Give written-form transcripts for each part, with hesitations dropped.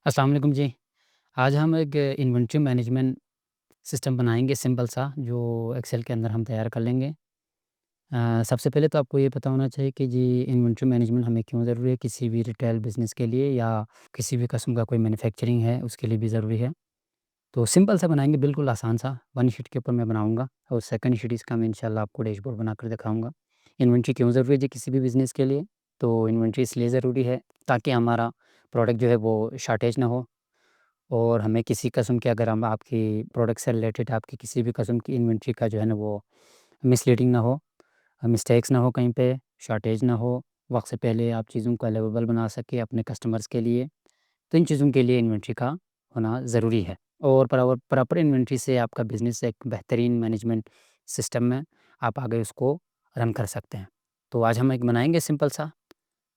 अस्सलाम वालेकुम जी। आज हम एक इन्वेंटरी मैनेजमेंट सिस्टम बनाएँगे सिंपल सा जो एक्सेल के अंदर हम तैयार कर लेंगे। सबसे पहले तो आपको ये पता होना चाहिए कि जी इन्वेंटरी मैनेजमेंट हमें क्यों ज़रूरी है किसी भी रिटेल बिज़नेस के लिए या किसी भी किस्म का कोई मैन्युफैक्चरिंग है उसके लिए भी ज़रूरी है। तो सिंपल सा बनाएँगे बिल्कुल आसान सा, 1 शीट के ऊपर मैं बनाऊँगा और सेकंड शीट इसका मैं इंशाल्लाह आपको डैशबोर्ड बनाकर दिखाऊँगा। इन्वेंटरी क्यों ज़रूरी है जी किसी भी बिज़नेस के लिए? तो इन्वेंटरी इसलिए ज़रूरी है ताकि हमारा प्रोडक्ट जो है वो शॉर्टेज ना हो। और हमें किसी किस्म के अगर हम आपकी प्रोडक्ट से रिलेटेड आपकी किसी भी किस्म की इन्वेंटरी का जो है ना वो मिसलीडिंग ना हो, मिस्टेक्स ना हो कहीं पे, शॉर्टेज ना हो, वक़्त से पहले आप चीज़ों को अवेलेबल बना सकें अपने कस्टमर्स के लिए। तो इन चीज़ों के लिए इन्वेंटरी का होना ज़रूरी है। और प्रॉपर इन्वेंटरी से आपका बिज़नेस एक बेहतरीन मैनेजमेंट सिस्टम में आप आगे उसको रन कर सकते हैं। तो आज हम एक बनाएँगे सिंपल सा,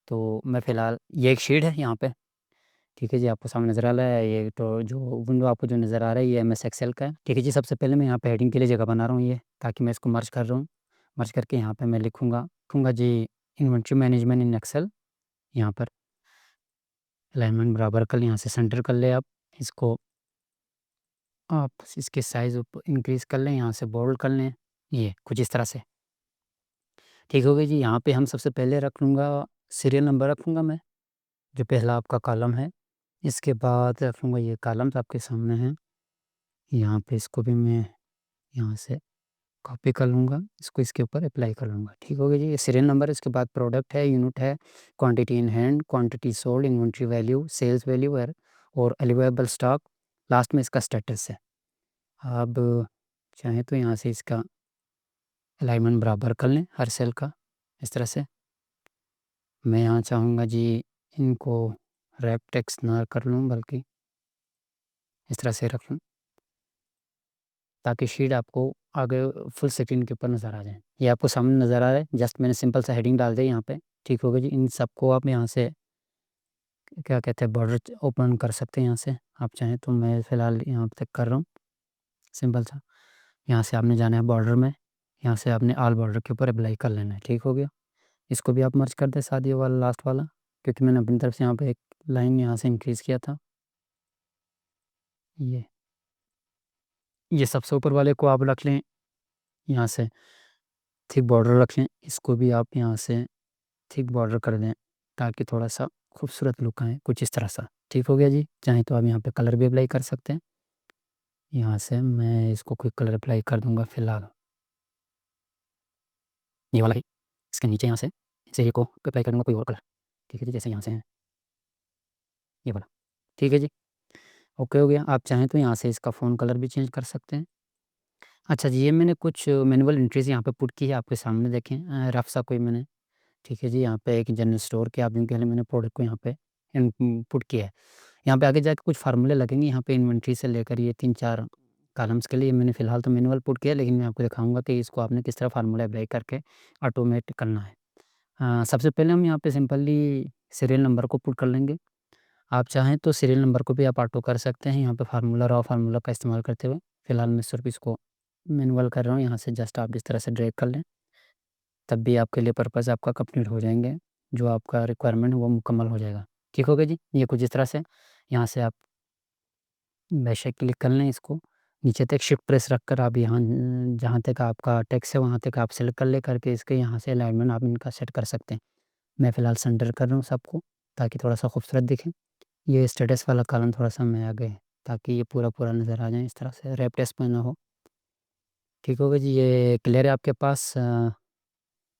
तो मैं फ़िलहाल ये एक शीट है यहाँ पे। ठीक है जी, आपको सामने नज़र आ रहा है ये तो जो विंडो आपको जो नज़र आ रहा है ये एमएस एक्सेल का है। ठीक है जी, सबसे पहले मैं यहाँ पे हेडिंग के लिए जगह बना रहा हूँ ये, ताकि मैं इसको मर्ज कर रहा हूँ। मर्ज करके यहाँ पे मैं लिखूँगा जी इन्वेंटरी मैनेजमेंट इन एक्सेल। यहाँ पर अलाइनमेंट बराबर कर लें, यहाँ से सेंटर कर लें आप। इसको आप इसके साइज़ इंक्रीज़ कर लें, यहाँ से बोल्ड कर लें, ये कुछ इस तरह से। ठीक हो गई जी, यहाँ पे हम सबसे पहले रख लूँगा सीरियल नंबर रखूँगा मैं, जो पहला आपका कॉलम है। इसके बाद रख लूँगा ये कॉलम्स आपके सामने हैं। यहाँ पे इसको भी मैं यहाँ से कॉपी कर लूँगा, इसको इसके ऊपर अप्लाई कर लूँगा। ठीक हो गया जी, ये सीरियल नंबर, इसके बाद प्रोडक्ट है, यूनिट है, quantity in hand, quantity sold, inventory value, sales value और अवेलेबल स्टॉक, लास्ट में इसका स्टेटस है। अब चाहें तो यहाँ से इसका अलाइनमेंट बराबर कर लें हर सेल का, इस तरह से। मैं यहाँ चाहूँगा जी इनको रैप टेक्स्ट ना कर लूँ बल्कि इस तरह से रख लूँ, ताकि शीट आपको आगे फुल स्क्रीन के ऊपर नज़र आ जाए। ये आपको सामने नज़र आ रहा है, जस्ट मैंने सिंपल सा हेडिंग डाल दिया यहाँ पे। ठीक हो गया जी, इन सबको आप यहाँ से क्या कहते हैं बॉर्डर ओपन कर सकते हैं यहाँ से, आप चाहें तो। मैं फ़िलहाल यहाँ तक कर रहा हूँ, सिंपल सा। यहाँ से आपने जाना है बॉर्डर में, यहाँ से आपने ऑल बॉर्डर के ऊपर अप्लाई कर लेना है। ठीक हो गया? इसको भी आप मर्ज कर दें साथ ये वाला लास्ट वाला, क्योंकि मैंने अपनी तरफ से यहाँ पे एक लाइन यहाँ से इंक्रीज़ किया था। ये ये सबसे ऊपर वाले को आप रख लें, यहाँ से थिक बॉर्डर रख लें, इसको भी आप यहाँ से थिक बॉर्डर कर दें, ताकि थोड़ा-सा खूबसूरत लुक आए, कुछ इस तरह सा। ठीक हो गया जी? चाहें तो आप यहाँ पे कलर भी अप्लाई कर सकते हैं। यहाँ से मैं इसको कोई कलर अप्लाई कर दूँगा फ़िलहाल, ये वाला ही। इसके नीचे यहाँ से इसे ही को अप्लाई कर दूँगा कोई और कलर। ठीक है जी? जैसे यहाँ से है, ये वाला। ठीक है जी? ओके हो गया। आप चाहें तो यहाँ से इसका फ़ॉन्ट कलर भी चेंज कर सकते हैं। अच्छा जी, ये मैंने कुछ मैनुअल एंट्रीज़ यहाँ पे पुट की है, आपके सामने देखें, रफ़ सा कोई मैंने। ठीक है जी, यहाँ पे एक जनरल स्टोर के आप यूँ कह लें, मैंने प्रोडक्ट को यहाँ पे पुट किया है। यहाँ पे आगे जाके कुछ फ़ॉर्मूले लगेंगे, यहाँ पे इन्वेंटरी से लेकर ये 3-4 कॉलम्स के लिए मैंने फ़िलहाल तो मैनुअल पुट किया है, लेकिन मैं आपको दिखाऊँगा कि इसको आपने किस तरह फ़ॉर्मूला अप्लाई करके ऑटोमेट करना है। सबसे पहले हम यहाँ पे सिंपली सीरियल नंबर को पुट कर लेंगे। आप चाहें तो सीरियल नंबर को भी आप ऑटो कर सकते हैं यहाँ पे फ़ॉर्मूला, रॉ फ़ॉर्मूला का इस्तेमाल करते हुए। फ़िलहाल मैं सिर्फ़ इसको मैनुअल कर रहा हूँ, यहाँ से जस्ट आप इस तरह से ड्रैग कर लें, तब भी आपके लिए पर्पज़ आपका कंप्लीट हो जाएँगे, जो आपका रिक्वायरमेंट है वो मुकम्मल हो जाएगा। ठीक हो गया जी? ये कुछ इस तरह से, यहाँ से आप बेशक क्लिक कर लें इसको, नीचे तक शिफ्ट प्रेस रखकर आप यहाँ जहाँ तक आपका टेक्स्ट है वहाँ तक आप सेलेक्ट कर ले करके इसके यहाँ से अलाइनमेंट आप इनका सेट कर सकते हैं। मैं फ़िलहाल सेंटर कर रहा हूँ सबको, ताकि थोड़ा-सा खूबसूरत दिखे। ये स्टेटस वाला कॉलम थोड़ा-सा मैं आगे, ताकि ये पूरा-पूरा नज़र आ जाए इस तरह से, रैप टेक्स्ट में ना हो। ठीक हो गया जी, ये क्लियर है आपके पास?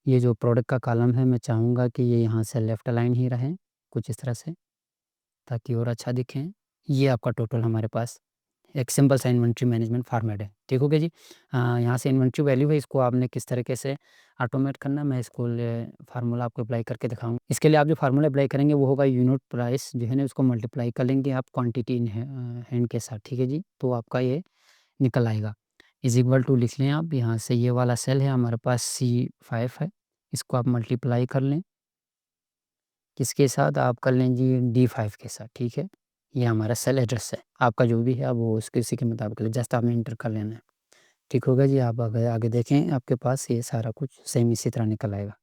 ये जो प्रोडक्ट का कॉलम है मैं चाहूँगा कि ये यहाँ से लेफ्ट अलाइन ही रहे, कुछ इस तरह से, ताकि और अच्छा दिखें। ये आपका टोटल हमारे पास एक सिंपल सा इन्वेंटरी मैनेजमेंट फॉर्मेट है। ठीक हो गया जी? यहाँ से इन्वेंटरी वैल्यू है, इसको आपने किस तरीके से ऑटोमेट करना है, मैं इसको फार्मूला आपको अप्लाई करके दिखाऊँगा। इसके लिए आप जो फार्मूला अप्लाई करेंगे वो होगा यूनिट प्राइस जो है ना, उसको मल्टीप्लाई कर लेंगे आप क्वांटिटी इन हैंड के साथ। ठीक है जी? तो आपका ये निकल आएगा। इज़ इक्वल टू लिख लें आप, यहाँ से ये वाला सेल है हमारे पास C5 है, इसको आप मल्टीप्लाई कर लें, किसके साथ? आप कर लें जी D5 के साथ। ठीक है? ये हमारा सेल एड्रेस है, आपका जो भी है आप वो उसके उसी के मुताबिक जस्ट आपने एंटर कर लेना है। ठीक होगा जी, आप आगे आगे देखें, आपके पास ये सारा कुछ सेम इसी तरह निकल आएगा।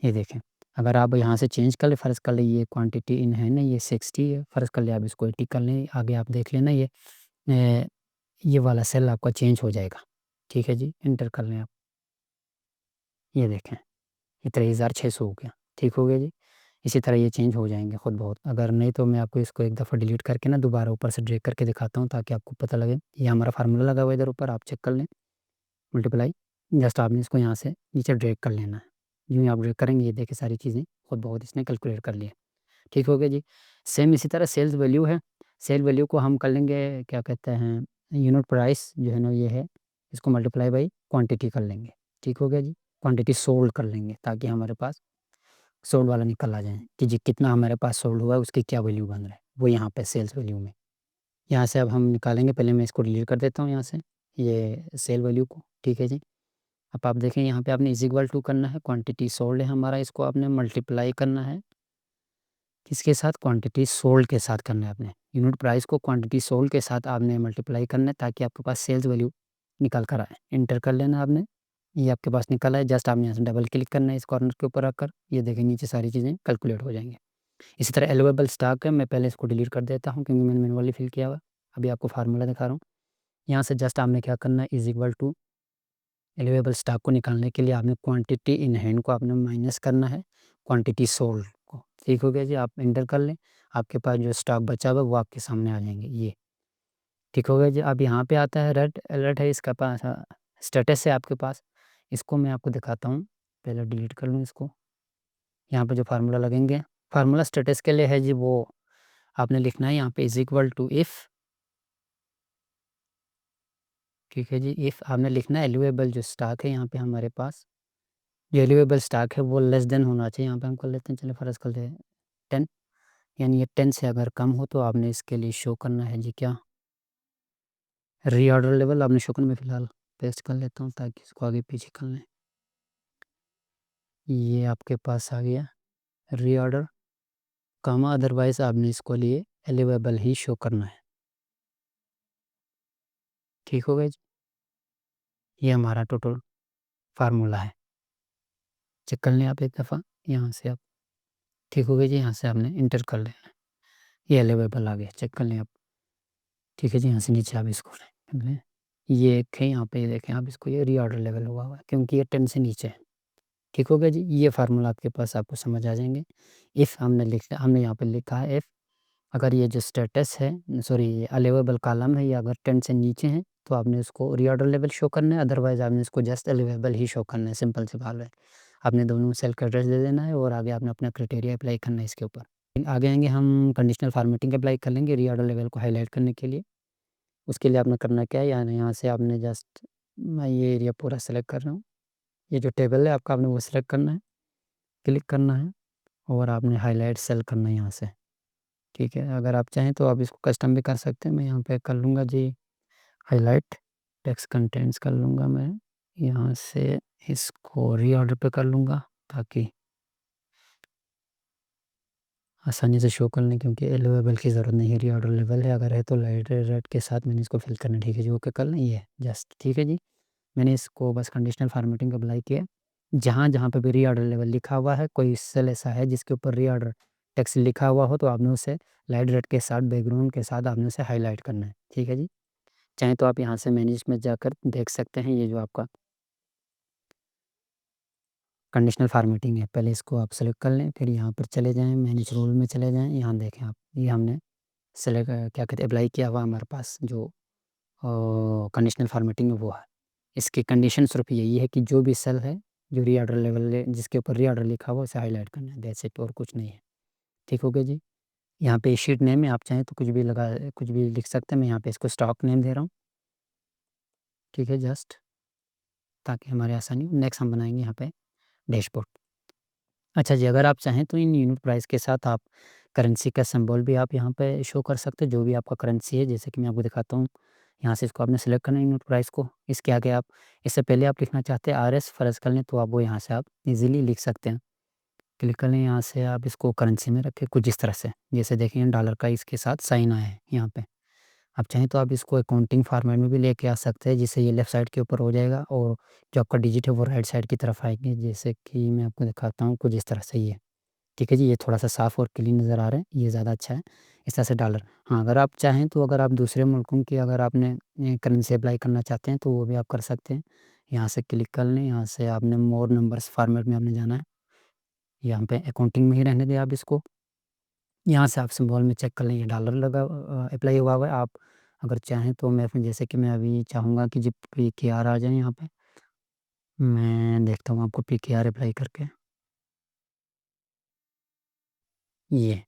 ये देखें, अगर आप यहाँ से चेंज कर लें, फ़र्ज़ कर लें ये क्वांटिटी इन है ना, ये 60 है, फ़र्ज़ कर लें आप इसको 80 कर लें, आगे आप देख लेना ये वाला सेल आपका चेंज हो जाएगा। ठीक है जी, एंटर कर लें आप। ये देखें, ये 23,600 हो गया। ठीक हो गया जी। इसी तरह ये चेंज हो जाएँगे खुद बहुत। अगर नहीं तो मैं आपको इसको एक दफ़ा डिलीट करके ना दोबारा ऊपर से ड्रैग करके दिखाता हूँ ताकि आपको पता लगे। ये हमारा फ़ार्मूला लगा हुआ है इधर ऊपर, आप चेक कर लें, मल्टीप्लाई। जस्ट आपने इसको यहाँ से नीचे ड्रैग कर लेना है। यूँ ही आप ड्रैग करेंगे, ये देखिए सारी चीज़ें खुद बहुत इसने कैलकुलेट कर ली है। ठीक हो गया जी। सेम इसी तरह सेल्स वैल्यू है, सेल वैल्यू को हम कर लेंगे, क्या कहते हैं, यूनिट प्राइस जो है ना ये है, इसको मल्टीप्लाई बाई क्वांटिटी कर लेंगे। ठीक हो गया जी। क्वांटिटी सोल्ड कर लेंगे ताकि हमारे पास सोल्ड वाला निकल आ जाए कि जी कितना हमारे पास सोल्ड हुआ है, उसकी क्या वैल्यू बन रहा है, वो यहाँ पे सेल्स वैल्यू में। यहाँ से अब हम निकालेंगे, पहले मैं इसको डिलीट कर देता हूँ यहाँ से, ये सेल वैल्यू को। ठीक है जी। अब आप देखें यहाँ पे आपने इज़ इक्वल टू करना है, क्वांटिटी सोल्ड है हमारा, इसको आपने मल्टीप्लाई करना है किसके साथ, क्वांटिटी सोल्ड के साथ करना है आपने। यूनिट प्राइस को क्वांटिटी सोल्ड के साथ आपने मल्टीप्लाई करना है ताकि आपके पास सेल्स वैल्यू निकल कर आए। एंटर कर लेना आपने, ये आपके पास निकल आए। जस्ट आपने यहाँ से डबल क्लिक करना है इस कॉर्नर के ऊपर रखकर, ये देखें नीचे सारी चीज़ें कैलकुलेट हो जाएँगी। इसी तरह एलोवेबल स्टॉक है, मैं पहले इसको डिलीट कर देता हूँ क्योंकि मैंने मैनुअली फिल किया हुआ है। अभी आपको फार्मूला दिखा रहा हूँ। यहाँ से जस्ट आपने क्या करना है, is equal to allowable stock को निकालने के लिए आपने क्वांटिटी इन हैंड को आपने माइनस करना है क्वांटिटी सोल्ड को। ठीक हो गया जी। आप एंटर कर लें, आपके पास जो स्टॉक बचा हुआ है वो आपके सामने आ जाएँगे ये। ठीक हो गया जी। अब यहाँ पे आता है रेड अलर्ट है इसका पास, स्टेटस है आपके पास। इसको मैं आपको दिखाता हूँ, पहले डिलीट कर लूँ इसको। यहाँ पे जो फार्मूला लगेंगे, फार्मूला स्टेटस के लिए है जी, वो आपने लिखना है यहाँ पे इज़ इक्वल टू इफ़। ठीक है जी। इफ़ आपने लिखना है एल्यूएबल जो स्टॉक है यहाँ पे हमारे पास, जो एल्यूएबल स्टॉक है वो लेस देन होना चाहिए। यहाँ पे हम कर लेते हैं, चलिए फ़र्ज़ कर लें 10, यानी ये 10 से अगर कम हो तो आपने इसके लिए शो करना है जी क्या, रीऑर्डर लेवल आपने शो करना। मैं फ़िलहाल पेस्ट कर लेता हूँ ताकि इसको आगे पीछे कर लें। ये आपके पास आ गया रीऑर्डर, कॉमा अदरवाइज़ आपने इसको लिए एल्यूएबल ही शो करना है। ठीक हो गया जी। ये हमारा टोटल फार्मूला है। चेक कर लें आप एक दफ़ा यहाँ से आप। ठीक हो गया जी। यहाँ से आपने इंटर कर लेना है, ये अवेलेबल आ गया, चेक कर लें आप। ठीक है जी। यहाँ से नीचे आप इसको कर लें, ये एक है यहाँ पे, ये देखें आप इसको, ये रीऑर्डर लेवल हुआ हुआ है क्योंकि ये 10 से नीचे है। ठीक हो गया जी। ये फार्मूला आपके पास आपको समझ आ जाएंगे। इफ़ हमने यहाँ पे लिखा है इफ़, अगर ये जो स्टेटस है, सॉरी ये अलाउएबल कॉलम है, ये अगर 10 से नीचे है तो आपने उसको रीऑर्डर लेवल शो करना है, अदरवाइज़ आपने इसको जस्ट अलाउएबल ही शो करना है। सिंपल सी बात है। आपने दोनों सेल का एड्रेस दे देना है और आगे आपने अपना क्राइटेरिया अप्लाई करना है इसके ऊपर। आगे आएँगे हम कंडीशनल फॉर्मेटिंग अप्लाई कर लेंगे रीऑर्डर लेवल को हाइलाइट करने के लिए। उसके लिए आपने करना क्या है, यानी यहाँ से आपने जस्ट, मैं ये एरिया पूरा सेलेक्ट कर रहा हूँ। ये जो टेबल है आपका, आपने वो सेलेक्ट करना है, क्लिक करना है और आपने हाइलाइट सेल करना है यहाँ से। ठीक है। अगर आप चाहें तो आप इसको कस्टम भी कर सकते हैं। मैं यहाँ पे कर लूँगा जी हाइलाइट टेक्स्ट कंटेंट्स कर लूँगा मैं। यहाँ से इसको रीऑर्डर पे कर लूँगा ताकि आसानी से शो कर लें, क्योंकि एलोवेबल की ज़रूरत नहीं है, रीऑर्डर लेवल है। अगर है तो लाइट रेड के साथ मैंने इसको फिल करना है। ठीक है जी। ओके कर लें, ये जस्ट ठीक है जी। मैंने इसको बस कंडीशनल फॉर्मेटिंग अप्लाई किया। जहाँ पे भी रीऑर्डर लेवल लिखा हुआ है, कोई सेल ऐसा है जिसके ऊपर रीऑर्डर टेक्स्ट लिखा हुआ हो तो आपने उसे लाइट रेड के साथ, बैकग्राउंड के साथ आपने उसे हाइलाइट करना है। ठीक है जी। चाहें तो आप यहाँ से मैनेज में जाकर देख सकते हैं, ये जो आपका कंडीशनल फॉर्मेटिंग है, पहले इसको आप सेलेक्ट कर लें, फिर यहाँ पर चले जाएँ, मैनेज रूल में चले जाएँ। यहाँ देखें आप, ये हमने सेलेक्ट क्या कहते हैं, अप्लाई किया हुआ हमारे पास जो कंडीशनल फॉर्मेटिंग है वो है। इसकी कंडीशन सिर्फ यही है कि जो भी सेल है, जो रीऑर्डर लेवल है, जिसके ऊपर रीऑर्डर लिखा हुआ है उसे हाइलाइट करना है, दैट्स इट, और कुछ नहीं है। ठीक हो गया जी। यहाँ पे शीट नेम में आप चाहें तो कुछ भी लिख सकते हैं। मैं यहाँ पे इसको स्टॉक नेम दे रहा हूँ। ठीक है, जस्ट ताकि हमारी आसानी हो। नेक्स्ट हम बनाएँगे यहाँ पे डैशबोर्ड। अच्छा जी, अगर आप चाहें तो इन यूनिट प्राइस के साथ आप करेंसी का सिंबल भी आप यहाँ पे शो कर सकते हैं, जो भी आपका करेंसी है। जैसे कि मैं आपको दिखाता हूँ, यहाँ से इसको आपने सेलेक्ट करना है यूनिट प्राइस को। इसके आगे आप, इससे पहले आप लिखना चाहते हैं आरएस फ़र्ज़ कर लें तो आप वो यहाँ से आप इज़िली लिख सकते हैं। क्लिक कर लें, यहाँ से आप इसको करेंसी में रखें कुछ इस तरह से। जैसे देखिए डॉलर का इसके साथ साइन आया है यहाँ पे। आप चाहें तो आप इसको अकाउंटिंग फॉर्मेट में भी लेके आ सकते हैं, जिससे ये लेफ्ट साइड के ऊपर हो जाएगा और जो आपका डिजिट है वो राइट साइड की तरफ आएँगे। जैसे कि मैं आपको दिखाता हूँ कुछ इस तरह से ये। ठीक है जी, ये थोड़ा-सा साफ़ और क्लीन नज़र आ रहा है, ये ज़्यादा अच्छा है, इस तरह से डॉलर। हाँ, अगर आप चाहें तो अगर आप दूसरे मुल्कों की अगर आपने करेंसी अप्लाई करना चाहते हैं तो वो भी आप कर सकते हैं। यहाँ से क्लिक कर लें, यहाँ से आपने मोर नंबर्स फॉर्मेट में आपने जाना है, यहाँ पे अकाउंटिंग में ही रहने दें आप इसको। यहाँ से आप सिंबल में चेक कर लें, ये डॉलर लगा अप्लाई हुआ हुआ है। आप अगर चाहें तो मैं फिर जैसे कि मैं अभी चाहूँगा कि जी पीकेआर आ जाए यहाँ पे, मैं देखता हूँ आपको पीकेआर अप्लाई करके। ये,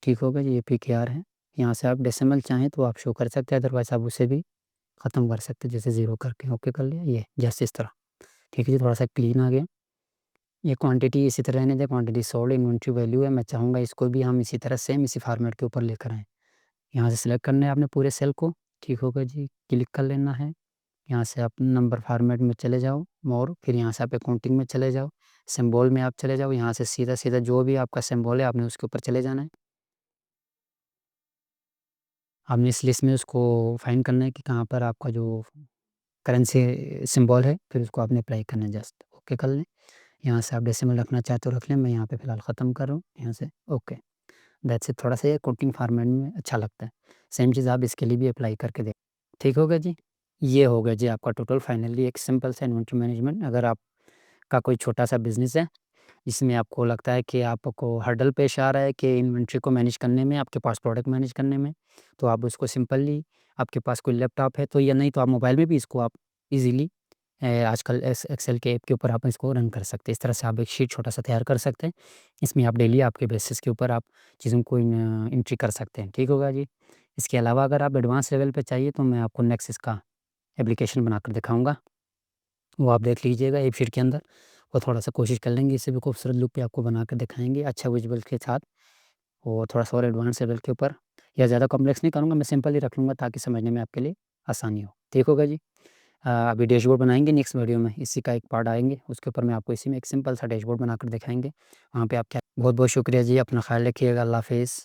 ठीक होगा जी, ये पीकेआर है। यहाँ से आप डेसिमल चाहें तो आप शो कर सकते हैं, अदरवाइज़ आप उसे भी ख़त्म कर सकते हैं, जैसे ज़ीरो करके ओके कर लिया, ये जस्ट इस तरह। ठीक है जी, थोड़ा-सा क्लीन आ गया। ये क्वांटिटी इसी तरह रहने दें, क्वांटिटी सोल्ड, इन्वेंटरी वैल्यू है, मैं चाहूँगा इसको भी हम इसी तरह सेम इसी फॉर्मेट के ऊपर लेकर आएँ। यहाँ से सिलेक्ट करना है आपने पूरे सेल को, ठीक होगा जी, क्लिक कर लेना है। यहाँ से आप नंबर फॉर्मेट में चले जाओ, मोर, फिर यहाँ से आप अकाउंटिंग में चले जाओ, सिंबल में आप चले जाओ, यहाँ से सीधा-सीधा जो भी आपका सिंबल है आपने उसके ऊपर चले जाना है। आपने इस लिस्ट में उसको फाइंड करना है कि कहाँ पर आपका जो करेंसी सिंबल है, फिर उसको आपने अप्लाई करना है, जस्ट ओके कर लें। यहाँ से आप डेसिमल रखना चाहते हो रख लें, मैं यहाँ पे फ़िलहाल ख़त्म कर रहा हूँ, यहाँ से ओके, दैट्स इट। थोड़ा-सा ये अकाउंटिंग फॉर्मेट में अच्छा लगता है। सेम चीज़ आप इसके लिए भी अप्लाई करके देखें। ठीक हो गया जी? ये हो गया जी आपका टोटल फाइनली एक सिंपल सा इन्वेंटरी मैनेजमेंट। अगर आपका कोई छोटा-सा बिज़नेस है, जिसमें आपको लगता है कि आपको हर्डल पेश आ रहा है कि इन्वेंटरी को मैनेज करने में, आपके पास प्रोडक्ट मैनेज करने में, तो आप उसको सिंपली, आपके पास कोई लैपटॉप है तो, या नहीं तो आप मोबाइल में भी इसको आप ईज़िली आजकल एक्सेल के ऐप के ऊपर आप इसको रन कर सकते हैं। इस तरह से आप एक शीट छोटा-सा तैयार कर सकते हैं। इसमें आप डेली आपके बेसिस के ऊपर आप चीज़ों को एंट्री कर सकते हैं। ठीक होगा जी? इसके अलावा अगर आप एडवांस लेवल पे चाहिए तो मैं आपको नेक्स्ट इसका एप्लीकेशन बनाकर दिखाऊँगा। वो आप देख लीजिएगा एक शीट के अंदर, और थोड़ा-सा कोशिश कर लेंगे इससे भी खूबसूरत लुक पे आपको बना के दिखाएँगे, अच्छा विजुअल के साथ, और थोड़ा-सा और एडवांस लेवल के ऊपर, या ज़्यादा कॉम्प्लेक्स नहीं करूँगा, मैं सिंपल ही रख लूँगा ताकि समझने में आपके लिए आसानी हो। ठीक होगा जी? अभी डैशबोर्ड बनाएँगे नेक्स्ट वीडियो में, इसी का एक पार्ट आएँगे, उसके ऊपर मैं आपको इसी में एक सिंपल सा डैशबोर्ड बनाकर दिखाएँगे। वहाँ पे आप क्या, बहुत-बहुत शुक्रिया जी, अपना ख़्याल रखिएगा, अल्लाह हाफ़िज़।